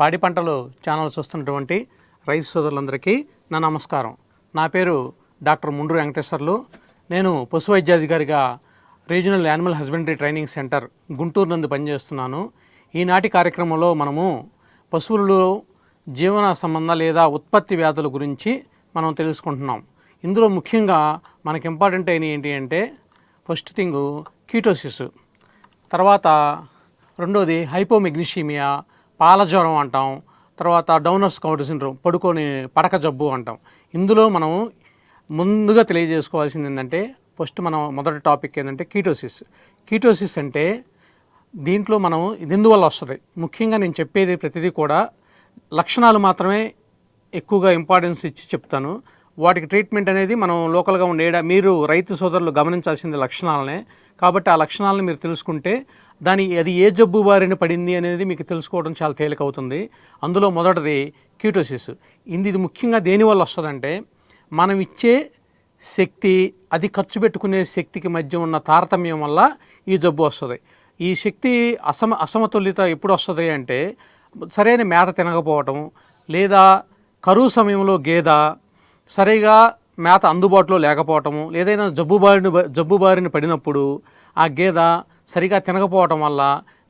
పాడి పంటలు ఛానల్ చూస్తున్నటువంటి రైతు సోదరులందరికీ నా నమస్కారం. నా పేరు డాక్టర్ ముండ్రు వెంకటేశ్వర్లు. నేను పశు వైద్యాధికారిగా regional animal husbandry training centre Guntur నందు పనిచేస్తున్నాను. ఈనాటి కార్యక్రమంలో మనము పశువులలో జీవన సంబంధ లేదా ఉత్పత్తి వ్యాధుల గురించి మనం తెలుసుకుంటున్నాం. ఇందులో ముఖ్యంగా మనకి ఇంపార్టెంట్ అయినవి ఏంటి అంటే ఫస్ట్ థింగ్ కీటోసిస్, తర్వాత రెండోది హైపోమెగ్నీషిమియా, పాల జ్వరం అంటాం, తర్వాత డౌనర్స్ కౌంట్ సిండ్రోమ్, పడక జబ్బు అంటాం. ఇందులో మనం ముందుగా తెలియజేసుకోవాల్సింది ఏంటంటే ఫస్ట్ మనం మొదటి టాపిక్ ఏంటంటే కీటోసిస్ అంటే దీంట్లో మనం ఇది ఎందువల్ల వస్తుంది. ముఖ్యంగా నేను చెప్పేది ప్రతిదీ కూడా లక్షణాలు మాత్రమే ఎక్కువగా ఇంపార్టెన్స్ ఇచ్చి చెప్తాను. వాటికి ట్రీట్మెంట్ అనేది మనం లోకల్గా మీరు రైతు సోదరులు గమనించాల్సింది లక్షణాలనే. కాబట్టి ఆ లక్షణాలను మీరు తెలుసుకుంటే అది ఏ జబ్బు బారిన పడింది అనేది మీకు తెలుసుకోవడం చాలా తేలిక అవుతుంది. అందులో మొదటిది కీటోసిస్. ఇది ముఖ్యంగా దేనివల్ల వస్తుందంటే మనం ఇచ్చే శక్తి, అది ఖర్చు పెట్టుకునే శక్తికి మధ్య ఉన్న తారతమ్యం వల్ల ఈ జబ్బు వస్తుంది. ఈ శక్తి అసమతుల్యత ఎప్పుడు వస్తుంది అంటే సరైన మేత తినకపోవటం, లేదా కరువు సమయంలో గేద సరిగా మేత అందుబాటులో లేకపోవటము, ఏదైనా జబ్బు బారిన పడినప్పుడు ఆ గేద సరిగా తినకపోవటం వల్ల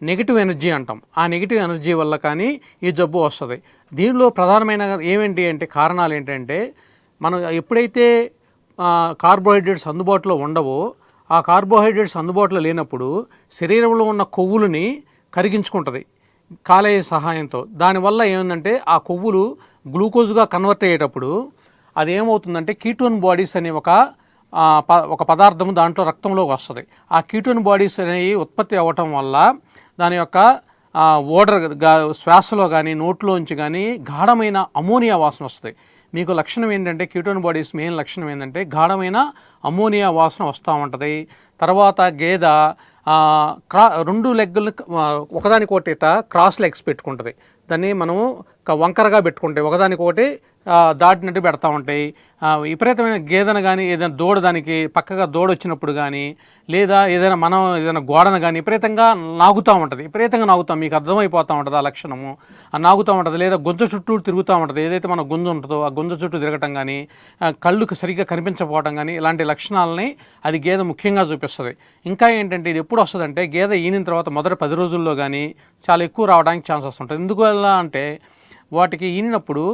నెగిటివ్ ఎనర్జీ అంటాం. ఆ నెగిటివ్ ఎనర్జీ వల్ల కానీ ఈ జబ్బు వస్తుంది. దీనిలో ప్రధానమైన ఏమేంటి అంటే కారణాలు ఏంటంటే మనం ఎప్పుడైతే కార్బోహైడ్రేట్స్ అందుబాటులో ఉండవో, ఆ కార్బోహైడ్రేట్స్ అందుబాటులో లేనప్పుడు శరీరంలో ఉన్న కొవ్వులని కరిగించుకుంటుంది కాలేయ సహాయంతో. దానివల్ల ఏమైందంటే ఆ కొవ్వులు గ్లూకోజ్గా కన్వర్ట్ అయ్యేటప్పుడు అది ఏమవుతుందంటే కీటోన్ బాడీస్ అనే ఒక పదార్థం దాంట్లో రక్తంలోకి వస్తుంది. ఆ కీటోన్ బాడీస్ అనేవి ఉత్పత్తి అవ్వటం వల్ల దాని యొక్క శ్వాసలో కానీ నోట్లోంచి కానీ గాఢమైన అమోనియా వాసన వస్తుంది. మీకు లక్షణం ఏంటంటే కీటోన్ బాడీస్ మెయిన్ లక్షణం ఏంటంటే గాఢమైన అమోనియా వాసన వస్తూ ఉంటుంది. తర్వాత గేద రెండు లెగ్గులు ఒకదానికొకటి క్రాస్ లెగ్స్ పెట్టుకుంటుంది. దాన్ని మనము వంకరగా పెట్టుకుంటాయి, ఒకదానికొకటి దాటినట్టు పెడతా ఉంటాయి. విపరీతమైన గేదెను కానీ ఏదైనా దూడ దానికి పక్కగా దూడ వచ్చినప్పుడు కానీ, లేదా ఏదైనా గోడను కానీ విపరీతంగా నాగుతూ ఉంటుంది. విపరీతంగా నాగుతాం, మీకు అర్థమైపోతూ ఉంటుంది ఆ లక్షణము. నాగుతూ ఉంటుంది, లేదా గుంజ చుట్టూ తిరుగుతూ ఉంటుంది. ఏదైతే మన గుంజ ఉంటుందో ఆ గుంజ చుట్టూ తిరగటం కానీ, కళ్ళుకు సరిగ్గా కనిపించకపోవడం కానీ, ఇలాంటి లక్షణాలని అది గేదె ముఖ్యంగా చూపిస్తుంది. ఇంకా ఏంటంటే ఇది ఎప్పుడు వస్తుందంటే గేదె ఈనిన తర్వాత మొదటి 10 రోజుల్లో కానీ చాలా ఎక్కువ రావడానికి ఛాన్సెస్ ఉంటుంది. ఎందువల్ల అంటే వాటికి ఈనినప్పుడు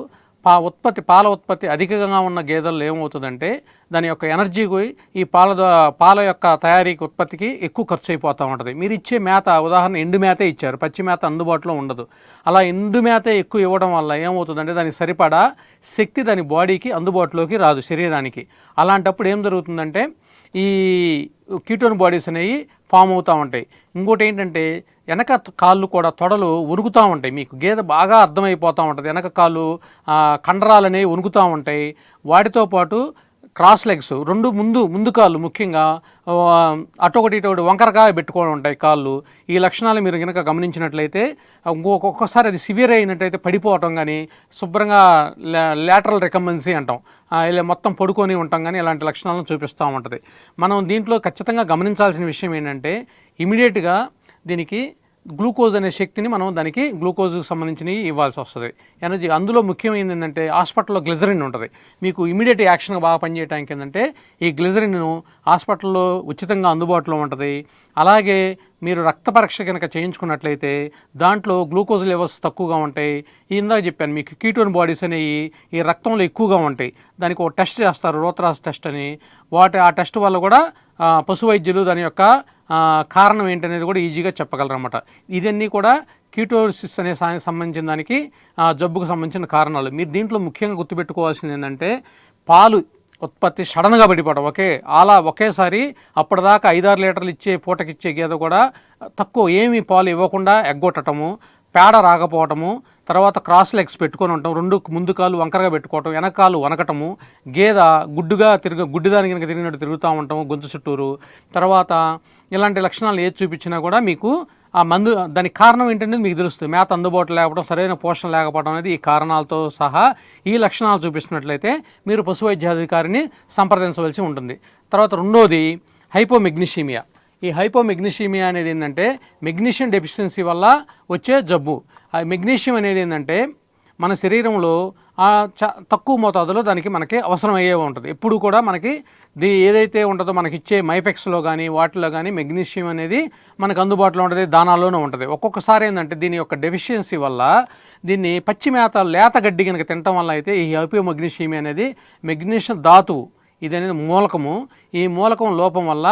పాల ఉత్పత్తి అధికంగా ఉన్న గేదెల్లో ఏమవుతుందంటే దాని యొక్క ఎనర్జీకి ఈ పాల యొక్క తయారీకి ఉత్పత్తికి ఎక్కువ ఖర్చు అయిపోతూ ఉంటుంది. మీరు ఇచ్చే మేత ఉదాహరణ ఎండు మేతే ఇచ్చారు, పచ్చి మేత అందుబాటులో ఉండదు. అలా ఎండు మేత ఎక్కువ ఇవ్వడం వల్ల ఏమవుతుందంటే దానికి సరిపడా శక్తి దాని బాడీకి అందుబాటులోకి రాదు శరీరానికి. అలాంటప్పుడు ఏం జరుగుతుందంటే ఈ కీటోన్ బాడీస్ అనేవి ఫామ్ అవుతూ ఉంటాయి. ఇంకోటి ఏంటంటే వెనక కాళ్ళు కూడా తొడలు ఉరుగుతూ ఉంటాయి. మీకు గేదె బాగా అర్థమైపోతూ ఉంటుంది. వెనక కాళ్ళు కండరాలు అనేవి ఉరుగుతూ ఉంటాయి. వాటితో పాటు క్రాస్ లెగ్స్ రెండు ముందు కాళ్ళు ముఖ్యంగా అటొకటి ఇటొకటి వంకరగా పెట్టుకోవడం ఉంటాయి కాళ్ళు. ఈ లక్షణాలు మీరు కనుక గమనించినట్లయితే ఒక్కొక్కసారి అది సివియర్ అయినట్టయితే పడిపోవటం కానీ, శుభ్రంగా లాటరల్ రికంబెన్సీ అంటాం, ఇలా మొత్తం పడుకొని ఉంటాం కానీ ఇలాంటి లక్షణాలను చూపిస్తూ ఉంటుంది. మనం దీంట్లో ఖచ్చితంగా గమనించాల్సిన విషయం ఏంటంటే ఇమీడియట్గా దీనికి గ్లూకోజ్ అనే శక్తిని మనం దానికి గ్లూకోజ్కి సంబంధించినవి ఇవ్వాల్సి వస్తుంది, ఎనర్జీ. అందులో ముఖ్యమైనది ఏంటంటే హాస్పిటల్లో గ్లిజరిన్ ఉంటుంది. మీకు ఇమీడియట్ యాక్షన్గా బాగా పనిచేయడానికి ఏంటంటే ఈ గ్లిజరిన్ను హాస్పిటల్లో ఉచితంగా అందుబాటులో ఉంటుంది. అలాగే మీరు రక్త పరీక్ష కనుక చేయించుకున్నట్లయితే దాంట్లో గ్లూకోజ్ లెవెల్స్ తక్కువగా ఉంటాయి. ఇందాక చెప్పాను మీకు కీటోన్ బాడీస్ అనేవి ఈ రక్తంలో ఎక్కువగా ఉంటాయి. దానికి ఒక టెస్ట్ చేస్తారు, రోత్రాస్ టెస్ట్ అని. ఆ టెస్ట్ వల్ల కూడా పశు వైద్యులు దాని యొక్క కారణం ఏంటనేది కూడా ఈజీగా చెప్పగలరు అన్నమాట. ఇవన్నీ కూడా కీటోసిస్ అనే సంబంధించిన దానికి జబ్బుకు సంబంధించిన కారణాలు. మీరు దీంట్లో ముఖ్యంగా గుర్తుపెట్టుకోవాల్సింది ఏంటంటే పాలు ఉత్పత్తి సడన్గా పడిపోవడం. ఒకేసారి అప్పటిదాకా 5-6 లీటర్లు పూటకిచ్చే గేదె కూడా ఏమీ పాలు ఇవ్వకుండా ఎగ్గొట్టడము, పేడ రాకపోవటము, తర్వాత క్రాస్ లెగ్స్ పెట్టుకొని ఉండటం, రెండు ముందు కాళ్ళు వంకరగా పెట్టుకోవటం, వెనకాలు వనకటము, గేదె గుడ్డిదాని కనుక తిరిగినట్టు తిరుగుతూ ఉండటము గొంతు చుట్టూరు. తర్వాత ఇలాంటి లక్షణాలు ఏది చూపించినా కూడా మీకు ఆ మందు దానికి కారణం ఏంటనేది మీకు తెలుస్తుంది. మేత అందుబాటులో లేకపోవడం, సరైన పోషణ లేకపోవడం అనేది ఈ కారణాలతో సహా ఈ లక్షణాలు చూపిస్తున్నట్లయితే మీరు పశు వైద్యాధికారిని సంప్రదించవలసి ఉంటుంది. తర్వాత రెండోది హైపోమెగ్నీషిమియా. ఈ హైపోమెగ్నీషియమియా అనేది ఏంటంటే మెగ్నీషియం డెఫిషియన్సీ వల్ల వచ్చే జబ్బు. ఆ మెగ్నీషియం అనేది ఏంటంటే మన శరీరంలో తక్కువ మోతాదులో మనకి అవసరం అయ్యే ఉంటుంది. ఎప్పుడు కూడా మనకి ఏదైతే ఉంటుందో మనకి ఇచ్చే మైఫెక్స్లో కానీ వాటిలో కానీ మెగ్నీషియం అనేది మనకు అందుబాటులో ఉంటుంది, దానాల్లోనే ఉంటుంది. ఒక్కొక్కసారి ఏంటంటే దీని యొక్క డెఫిషియన్సీ వల్ల దీన్ని పచ్చి మేత లేత గడ్డి కనుక తినటం వల్ల అయితే ఈ హైపోమెగ్నీషియమియా అనేది మెగ్నీషియం ధాతువు ఇది అనేది మూలకము. ఈ మూలకం లోపం వల్ల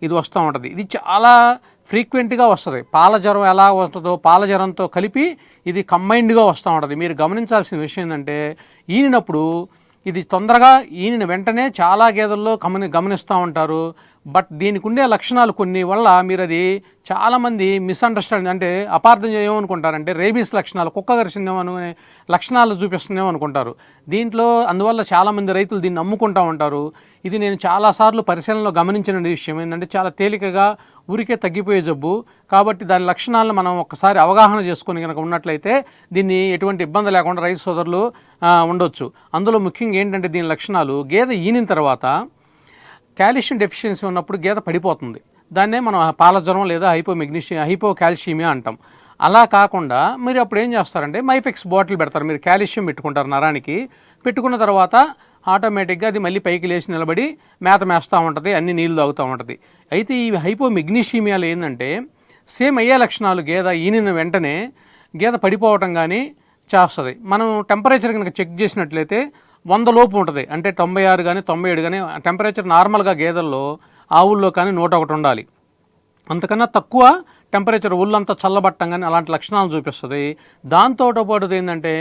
ఇది వస్తూ ఉంటుంది. ఇది చాలా ఫ్రీక్వెంట్గా వస్తుంది. పాల జ్వరం ఎలా వస్తుందో పాల జ్వరంతో కలిపి ఇది కంబైన్డ్గా వస్తూ ఉంటుంది. మీరు గమనించాల్సిన విషయం ఏంటంటే ఈనినప్పుడు ఇది తొందరగా ఈనిన వెంటనే చాలా గేదెల్లో గమనిస్తూ ఉంటారు. బట్ దీనికి ఉండే లక్షణాలు కొన్ని వల్ల మీరు అది చాలామంది మిస్అండర్స్టాండింగ్ అంటే అపార్థం ఏమనుకుంటారంటే రేబీస్ లక్షణాలు, కుక్క కరిసిందేమో అనుకునే లక్షణాలు చూపిస్తుందేమో అనుకుంటారు. దీంట్లో అందువల్ల చాలామంది రైతులు దీన్ని నమ్ముకుంటూ ఉంటారు. ఇది నేను చాలాసార్లు పరిశీలనలో గమనించిన విషయం ఏంటంటే చాలా తేలికగా ఊరికే తగ్గిపోయే జబ్బు. కాబట్టి దాని లక్షణాలను మనం ఒక్కసారి అవగాహన చేసుకొని కనుక ఉన్నట్లయితే దీన్ని ఎటువంటి ఇబ్బంది లేకుండా రైతు సోదరులు ఉండొచ్చు. అందులో ముఖ్యంగా ఏంటంటే దీని లక్షణాలు గేదె ఈనిన తర్వాత కాల్షియం డెఫిషియన్సీ ఉన్నప్పుడు గేదె పడిపోతుంది. దాన్నే మనం పాల జ్వరం లేదా హైపోకాల్షియమియా అంటాం. అలా కాకుండా మీరు అప్పుడు ఏం చేస్తారంటే మైఫెక్స్ బాటిల్ పెడతారు. మీరు కాల్షియం పెట్టుకుంటారు నరానికి. పెట్టుకున్న తర్వాత ఆటోమేటిక్గా అది మళ్ళీ పైకి లేచి నిలబడి మేత మేస్తూ ఉంటుంది, అన్ని నీళ్ళు తాగుతూ ఉంటుంది. అయితే ఈ హైపోమెగ్నీషియమియాలో ఏంటంటే సేమ్ అయ్యే లక్షణాలు గేదె ఈనిన వెంటనే గేదె పడిపోవటం కానీ చేస్తుంది. మనం టెంపరేచర్ కనుక చెక్ చేసినట్లయితే 100 లోపు ఉంటుంది. అంటే 96 కానీ 97 కానీ టెంపరేచర్ నార్మల్గా గేదెల్లో ఆవుల్లో కానీ 101 ఉండాలి. అంతకన్నా తక్కువ టెంపరేచర్ ఒళ్ళంతా చల్లబట్టం కానీ అలాంటి లక్షణాలు చూపిస్తుంది. దాంతో పాటు ఏంటంటే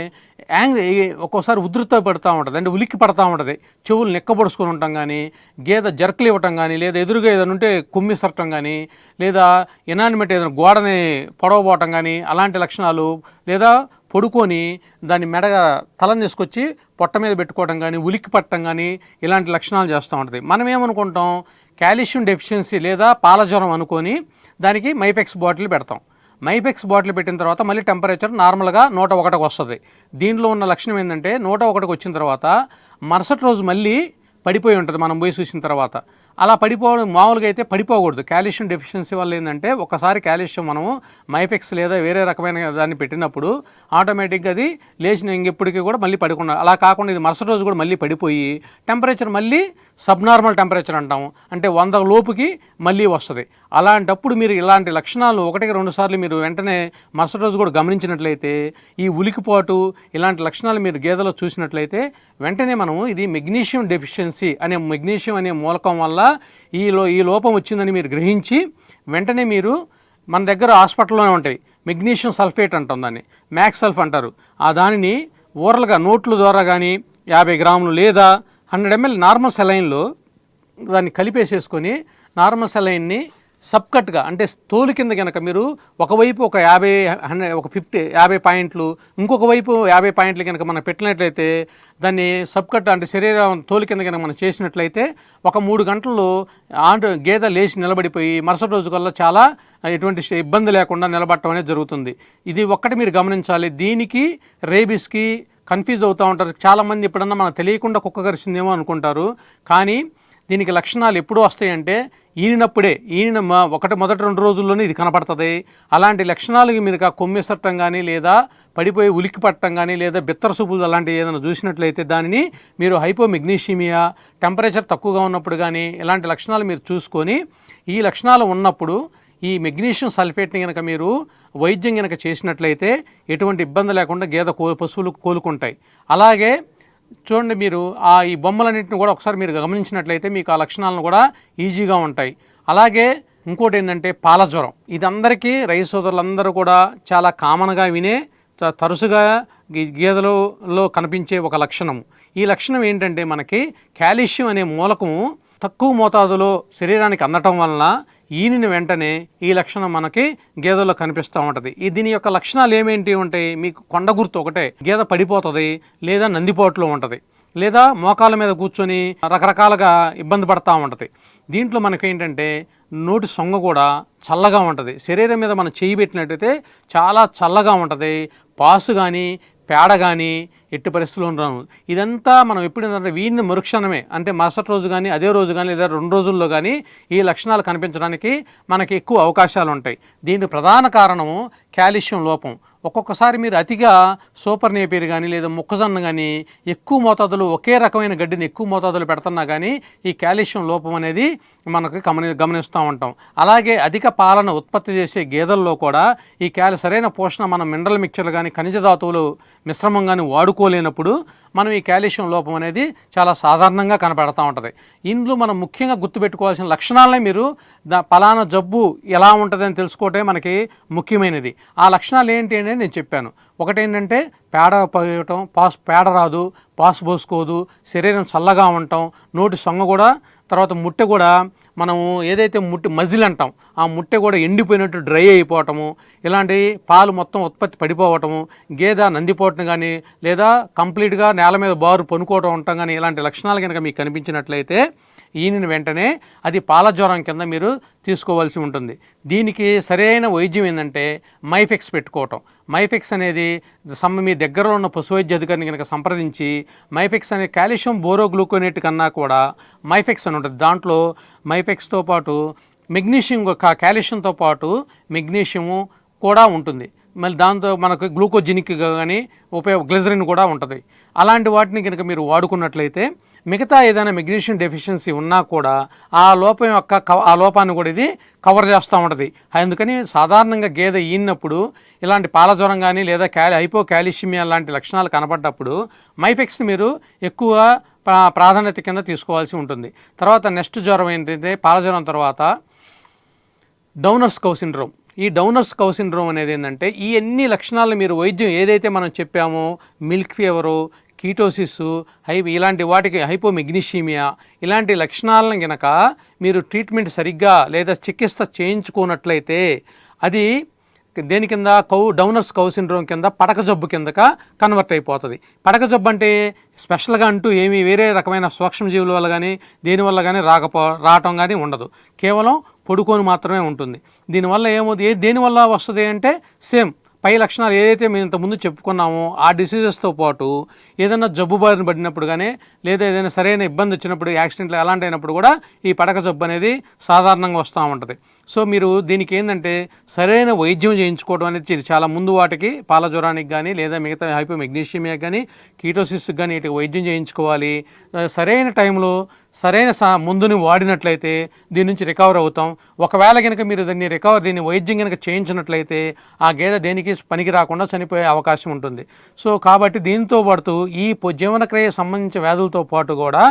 ఒక్కోసారి ఉధృత పడుతూ ఉంటుంది, అంటే ఉలిక్కి పడుతూ ఉంటుంది, చెవులు నెక్కబొడుచుకొని ఉంటాం కానీ, గేదె జర్కలు ఇవ్వటం కానీ, లేదా ఎదురుగా ఏదైనా ఉంటే కుమ్మిసరటం కానీ, లేదా ఇనానిమేట్ ఏదైనా గోడని పొడవబోవటం కానీ అలాంటి లక్షణాలు, లేదా పడుకొని దాన్ని మెడగా తలం తీసుకొచ్చి పొట్ట మీద పెట్టుకోవడం కానీ, ఉలిక్కి పట్టడం కానీ ఇలాంటి లక్షణాలు చేస్తూ ఉంటుంది. మనం ఏమనుకుంటాం కాల్షియం డెఫిషియన్సీ లేదా పాల జ్వరం అనుకొని దానికి మైఫెక్స్ బాటిల్ పెడతాం. మైఫెక్స్ బాటిల్ పెట్టిన తర్వాత మళ్ళీ టెంపరేచర్ నార్మల్గా 101కి వస్తుంది. దీంట్లో ఉన్న లక్షణం ఏంటంటే 101కి వచ్చిన తర్వాత మరుసటి రోజు మళ్ళీ పడిపోయి ఉంటుంది మనం పోయి చూసిన తర్వాత. అలా పడిపోవడం మామూలుగా అయితే పడిపోకూడదు. కాల్షియం డెఫిషియన్సీ వల్ల ఏంటంటే ఒకసారి కాల్షియం మనము మైఫెక్స్ లేదా వేరే రకమైన దాన్ని పెట్టినప్పుడు ఆటోమేటిక్గా అది లేచిన ఇంకెప్పటికీ కూడా మళ్ళీ పడుకున్నా. అలా కాకుండా ఇది మరుసటి రోజు కూడా మళ్ళీ పడిపోయి టెంపరేచర్ మళ్ళీ సబ్నార్మల్ టెంపరేచర్ అంటాము, అంటే 100 లోపుకి మళ్ళీ వస్తుంది. అలాంటప్పుడు మీరు ఇలాంటి లక్షణాలు 1-2 సార్లు మీరు వెంటనే మరుసటి రోజు కూడా గమనించినట్లయితే ఈ ఉలికిపాటు ఇలాంటి లక్షణాలు మీరు గేదెలో చూసినట్లయితే వెంటనే మనము ఇది మెగ్నీషియం డెఫిషియన్సీ అనే మెగ్నీషియం అనే మూలకం వల్ల ఈ లోపం వచ్చిందని మీరు గ్రహించి వెంటనే మీరు మన దగ్గర హాస్పిటల్లోనే ఉంటాయి మెగ్నీషియం సల్ఫేట్ అంటాం, దాన్ని మ్యాక్స్ సల్ఫ్ అంటారు. ఆ దానిని ఓరల్గా నోట్ల ద్వారా కానీ 50 గ్రాములు లేదా 100 ml నార్మల్ సెలైన్లో దాన్ని కలిపేసేసుకొని నార్మల్ సెలైన్ని సబ్కట్గా అంటే తోలు కింద కనుక మీరు ఒకవైపు ఒక 50 పాయింట్లు ఇంకొక వైపు 50 పాయింట్లు కనుక మనం పెట్టినట్లయితే దాన్ని సబ్కట్ అంటే శరీరం తోలు కింద కనుక మనం చేసినట్లయితే ఒక 3 గంటల్లో గేదె లేచి నిలబడిపోయి మరుసటి రోజు కల్లా చాలా ఎటువంటి ఇబ్బంది లేకుండా నిలబడటం అనేది జరుగుతుంది. ఇది ఒక్కటి మీరు గమనించాలి. దీనికి రేబీస్కి కన్ఫ్యూజ్ అవుతూ ఉంటారు చాలామంది. ఎప్పుడన్నా మనకు తెలియకుండా కుక్క కరిచిందేమో అనుకుంటారు, కానీ దీనికి లక్షణాలు ఎప్పుడు వస్తాయంటే ఈనినప్పుడే, మొదటి 2 రోజుల్లోనే ఇది కనపడుతుంది. అలాంటి లక్షణాలకి మీరు కొమ్మెసట్టం కానీ లేదా పడిపోయి ఉలిక్కి పట్టడం కానీ లేదా బిత్తర సూపులు అలాంటివి ఏదైనా చూసినట్లయితే దానిని మీరు హైపోమెగ్నీషియమియా టెంపరేచర్ తక్కువగా ఉన్నప్పుడు కానీ ఇలాంటి లక్షణాలు మీరు చూసుకొని ఈ లక్షణాలు ఉన్నప్పుడు ఈ మెగ్నీషియం సల్ఫేట్ని కనుక మీరు వైద్యం కనుక చేసినట్లయితే ఎటువంటి ఇబ్బంది లేకుండా పశువులు కోలుకుంటాయి. అలాగే చూడండి, మీరు ఈ బొమ్మలన్నింటిని కూడా ఒకసారి మీరు గమనించినట్లయితే మీకు ఆ లక్షణాలను కూడా ఈజీగా ఉంటాయి. అలాగే ఇంకోటి ఏంటంటే పాల జ్వరం. ఇది అందరికీ రైతు సోదరులందరూ కూడా చాలా కామన్గా వినే తరచుగా గేదెలలో కనిపించే ఒక లక్షణము. ఈ లక్షణం ఏంటంటే మనకి కాల్షియం అనే మూలకము తక్కువ మోతాదులో శరీరానికి అందటం వలన ఈనిన వెంటనే ఈ లక్షణం మనకి గేదెల్లో కనిపిస్తూ ఉంటుంది. దీని యొక్క లక్షణాలు ఏమేంటి ఉంటాయి? మీకు కొండ గుర్తు ఒకటే, గేదె పడిపోతుంది లేదా నందిపోటులో ఉంటుంది లేదా మోకాల మీద కూర్చొని రకరకాలుగా ఇబ్బంది పడుతూ ఉంటుంది. దీంట్లో మనకేంటంటే నోటి సొంగ కూడా చల్లగా ఉంటుంది. శరీరం మీద మనం చేయి పెట్టినట్టయితే చాలా చల్లగా ఉంటుంది. పాసు కానీ పేడ కానీ ఎట్టి పరిస్థితుల్లో రాను. ఇదంతా మనం ఎప్పుడేంటంటే వీడిని మరుక్షణమే అంటే మరుసటి రోజు కానీ అదే రోజు కానీ లేదా 2 రోజుల్లో కానీ ఈ లక్షణాలు కనిపించడానికి మనకి ఎక్కువ అవకాశాలు ఉంటాయి. దీనికి ప్రధాన కారణము కాల్షియం లోపం. ఒక్కొక్కసారి మీరు అతిగా సూపర్ నేపియర్ కానీ లేదా మొక్కజొన్న కానీ ఎక్కువ మోతాదులో ఒకే రకమైన గడ్డిని ఎక్కువ మోతాదులో పెడుతున్నా కానీ ఈ కాల్షియం లోపం అనేది మనకు గమనిస్తూ ఉంటాం. అలాగే అధిక పాలన ఉత్పత్తి చేసే గేదెల్లో కూడా ఈ సరైన పోషణ మనం మినరల్ మిక్చర్లు కానీ ఖనిజ ధాతువులు మిశ్రమం కానీ వాడుకోలేనప్పుడు మనం ఈ కాల్షియం లోపం అనేది చాలా సాధారణంగా కనపడుతూ ఉంటుంది. ఇందులో మనం ముఖ్యంగా గుర్తుపెట్టుకోవాల్సిన లక్షణాలనే మీరు పలానా జబ్బు ఎలా ఉంటుందని తెలుసుకోవటమే మనకి ముఖ్యమైనది. ఆ లక్షణాలు ఏంటి అనేది నేను చెప్పాను. ఒకటేంటంటే పేడ పోయటం, పేడ రాదు, పాసు పోసుకోదు, శరీరం చల్లగా ఉండటం, నోటి సొంగ కూడా, తర్వాత ముట్టె కూడా మనము ఏదైతే మజిల్ అంటాం ఆ ముట్టె కూడా ఎండిపోయినట్టు డ్రై అయిపోవటము, ఇలాంటి పాలు మొత్తం ఉత్పత్తి పడిపోవటము, గేదె నందిపోవటం కానీ లేదా కంప్లీట్గా నేల మీద బారు పనుకోవటం ఉండటం కానీ ఇలాంటి లక్షణాలు కనుక మీకు కనిపించినట్లయితే ఈయన వెంటనే అది పాల జ్వరం కింద మీరు తీసుకోవాల్సి ఉంటుంది. దీనికి సరైన వైద్యం ఏంటంటే మైఫెక్స్ పెట్టుకోవటం. మైఫెక్స్ అనేది మీ దగ్గరలో ఉన్న పశు వైద్య అధికారిని కనుక సంప్రదించి మైఫెక్స్ అనే కాల్షియం బోరోగ్లూకోనేట్ కన్నా కూడా మైఫెక్స్ అని ఉంటుంది. దాంట్లో మైఫెక్స్తో పాటు మెగ్నీషియం, కాల్షియంతో పాటు మెగ్నీషియము కూడా ఉంటుంది. మళ్ళీ దాంతో మనకు గ్లూకోజినిక్ కానీ గ్లిజరిన్ కూడా ఉంటుంది. అలాంటి వాటిని కనుక మీరు వాడుకున్నట్లయితే మిగతా ఏదైనా మెగ్నీషియం డెఫిషియన్సీ ఉన్నా కూడా ఆ లోపాన్ని కూడా ఇది కవర్ చేస్తూ ఉంటుంది. అందుకని సాధారణంగా గేదె ఈనప్పుడు ఇలాంటి పాల జ్వరం కానీ లేదా హైపోకాల్షిమియా లాంటి లక్షణాలు కనపడ్డప్పుడు మైఫెక్స్ని మీరు ఎక్కువ ప్రాధాన్యత కింద తీసుకోవాల్సి ఉంటుంది. తర్వాత నెక్స్ట్ జ్వరం ఏంటంటే పాల జ్వరం తర్వాత డౌనర్స్ కౌ సిండ్రోమ్. ఈ డౌనర్స్ కౌ సిండ్రోమ్ అనేది ఏంటంటే ఈ అన్ని లక్షణాలు మీరు వైద్యం ఏదైతే మనం చెప్పామో మిల్క్ ఫీవరు, కీటోసిస్, ఇలాంటి వాటికి హైపోమెగ్నీషియమియా ఇలాంటి లక్షణాలను కనుక మీరు ట్రీట్మెంట్ సరిగ్గా లేదా చికిత్స చేయించుకున్నట్లయితే అది దేని కింద డౌనర్స్ కౌ సిండ్రోమ్ కింద పడక జబ్బు కిందక కన్వర్ట్ అయిపోతుంది. పడక జబ్బు అంటే స్పెషల్గా అంటూ ఏమీ వేరే రకమైన సూక్ష్మజీవుల వల్ల కానీ దేనివల్ల కానీ రావటం కానీ ఉండదు. కేవలం పొడుకొని మాత్రమే ఉంటుంది. దీనివల్ల దేనివల్ల వస్తుంది అంటే సేమ్ పై లక్షణాలు ఏదైతే మేము ఇంతకుముందు చెప్పుకున్నామో ఆ డిసీజెస్తో పాటు ఏదైనా జబ్బు బారిన పడినప్పుడు కానీ లేదా ఏదైనా సరైన ఇబ్బంది వచ్చినప్పుడు యాక్సిడెంట్లు అలాంటి అయినప్పుడు కూడా ఈ పడక జబ్బు అనేది సాధారణంగా వస్తూ ఉంటుంది. సో మీరు దీనికి ఏంటంటే సరైన వైద్యం చేయించుకోవడం అనేది చాలా ముందు వాటికి పాల జ్వరానికి కానీ లేదా మిగతా హైపోమెగ్నీషియమియా కానీ కీటోసిస్కి కానీ వీటికి వైద్యం చేయించుకోవాలి. సరైన టైంలో సరైన మందుని వాడినట్లయితే దీని నుంచి రికవర్ అవుతాం. ఒకవేళ కనుక మీరు దీన్ని వైద్యం కనుక చేయించినట్లయితే ఆ గేదె దేనికి పనికి రాకుండా చనిపోయే అవకాశం ఉంటుంది. సో కాబట్టి దీంతో పాటు ఈ జీవనక్రియ సంబంధించిన వ్యాధులతో పాటు కూడా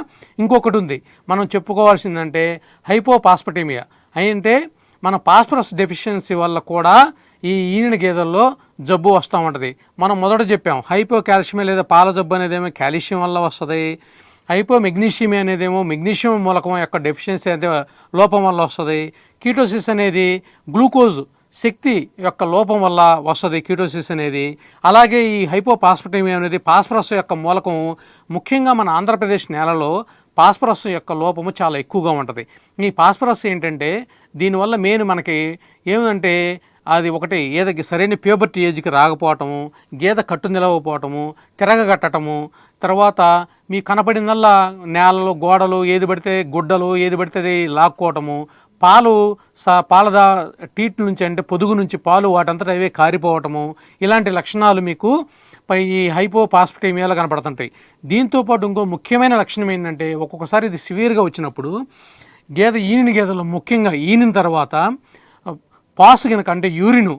ఇంకొకటి ఉంది మనం చెప్పుకోవాల్సిందంటే హైపోపాస్పటేమియా. అంటే మన పాస్పరస్ డెఫిషియన్సీ వల్ల కూడా ఈ ఈనిన గేదెల్లో జబ్బు వస్తూ ఉంటుంది. మనం మొదట చెప్పాం హైపోకాల్షియం లేదా పాల జబ్బు అనేదేమో కాల్షియం వల్ల వస్తుంది, హైపోమెగ్నీషియమియా అనేదేమో మెగ్నీషియం మూలకం యొక్క డెఫిషియన్సీ అయితే లోపం వల్ల వస్తుంది, కీటోసిస్ అనేది గ్లూకోజ్ శక్తి యొక్క లోపం వల్ల వస్తుంది కీటోసిస్ అనేది. అలాగే ఈ హైపోపాస్పటేమియా అనేది పాస్పరస్ యొక్క మూలకం. ముఖ్యంగా మన ఆంధ్రప్రదేశ్ నేలలో పాస్పరస్ యొక్క లోపము చాలా ఎక్కువగా ఉంటుంది. ఈ పాస్పరస్ ఏంటంటే దీనివల్ల మెయిన్ మనకి ఏమిటంటే అది ఒకటి ఏదకి సరైన ప్యూబర్టీ ఏజ్కి రాకపోవటము, గేదె కట్టు నిలవకపోవటము, తిరగగట్టటము, తర్వాత మీ కనపడినల్లా నేలలు గోడలు ఏది పడితే గుడ్డలు ఏది పడితే అది లాక్కోవటము, పాల టీట్ నుంచి అంటే పొదుగు నుంచి పాలు వాటంతట అవే కారిపోవటము, ఇలాంటి లక్షణాలు మీకు ఈ హైపోపాస్పటేమియాలో కనపడుతుంటాయి. దీంతోపాటు ఇంకో ముఖ్యమైన లక్షణం ఏంటంటే ఒక్కొక్కసారి ఇది సివియర్గా వచ్చినప్పుడు ఈనిన గేదెలో ముఖ్యంగా ఈనిన తర్వాత పాసు కనుక అంటే యూరిన్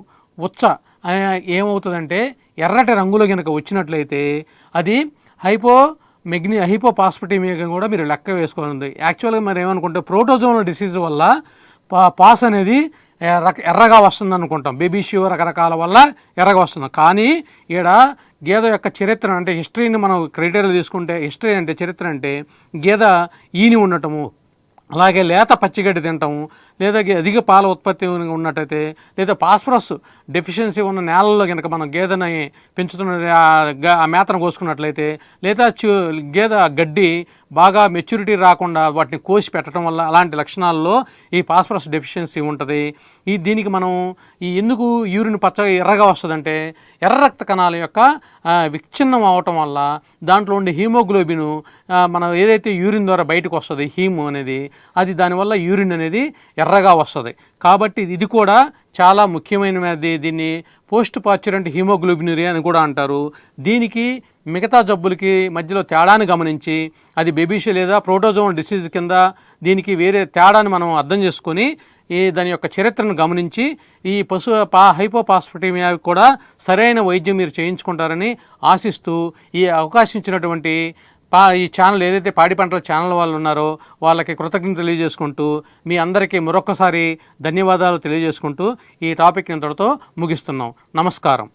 ఏమవుతుందంటే ఎర్రటి రంగులో కనుక వచ్చినట్లయితే అది హైపోపాస్పటేమియా కూడా మీరు లెక్క వేసుకోవాలి. యాక్చువల్గా మరి ఏమనుకుంటే ప్రోటోజోనల్ డిసీజ్ వల్ల పాస్ అనేది ఎర్రగా వస్తుంది అనుకుంటాం, బేబీ షూ రకరకాల వల్ల ఎర్రగా వస్తుంది. కానీ ఈడ గేదె యొక్క చరిత్ర అంటే హిస్టరీని మనం క్రైటీరియా తీసుకుంటే హిస్టరీ అంటే చరిత్ర అంటే గేదె ఈని ఉండటము, అలాగే లేత పచ్చిగడ్డి తినటము, లేదా అధిక పాల ఉత్పత్తి ఉన్నట్టయితే, లేదా ఫాస్ఫరస్ డెఫిషియన్సీ ఉన్న నేలల్లో కనుక మనం గేదెని పెంచుతున్న ఆ మేతను కోసుకున్నట్లయితే, లేదా గేదె గడ్డి బాగా మెచ్యూరిటీ రాకుండా వాటిని కోసి పెట్టడం వల్ల అలాంటి లక్షణాల్లో ఈ ఫాస్ఫరస్ డెఫిషియన్సీ ఉంటుంది. దీనికి మనం ఎందుకు యూరిన్ పచ్చగా ఎర్రగా వస్తుందంటే, ఎర్ర రక్త కణాల యొక్క విచ్ఛిన్నం అవటం వల్ల దాంట్లో ఉండే హీమోగ్లోబిన్ మనం ఏదైతే యూరిన్ ద్వారా బయటకు వస్తుంది హీమో అనేది, అది దానివల్ల యూరిన్ అనేది ఎర్రగా వస్తుంది. కాబట్టి ఇది కూడా చాలా ముఖ్యమైనది. దీన్ని పోస్ట్ పార్చురెంట్ హీమోగ్లోబినురియా అని కూడా అంటారు. దీనికి మిగతా జబ్బులకి మధ్యలో తేడాని గమనించి, అది బెబీషియా లేదా ప్రోటోజోవల్ డిసీజ్ కింద దీనికి వేరే తేడాని మనం అర్థం చేసుకొని దాని యొక్క చరిత్రను గమనించి ఈ హైపోపాస్ఫటిమియా కూడా సరైన వైద్యం మీరు చేయించుకుంటారని ఆశిస్తూ, ఈ అవకాశం ఇచ్చినటువంటి ఈ ఛానల్ ఏదైతే పాడి పంటల ఛానల్ వాళ్ళు ఉన్నారో వాళ్ళకి కృతజ్ఞతలు తెలియజేసుకుంటూ, మీ అందరికీ మరొకసారి ధన్యవాదాలు తెలియజేసుకుంటూ ఈ టాపిక్ ఇంతటితో ముగిస్తున్నాం. నమస్కారం.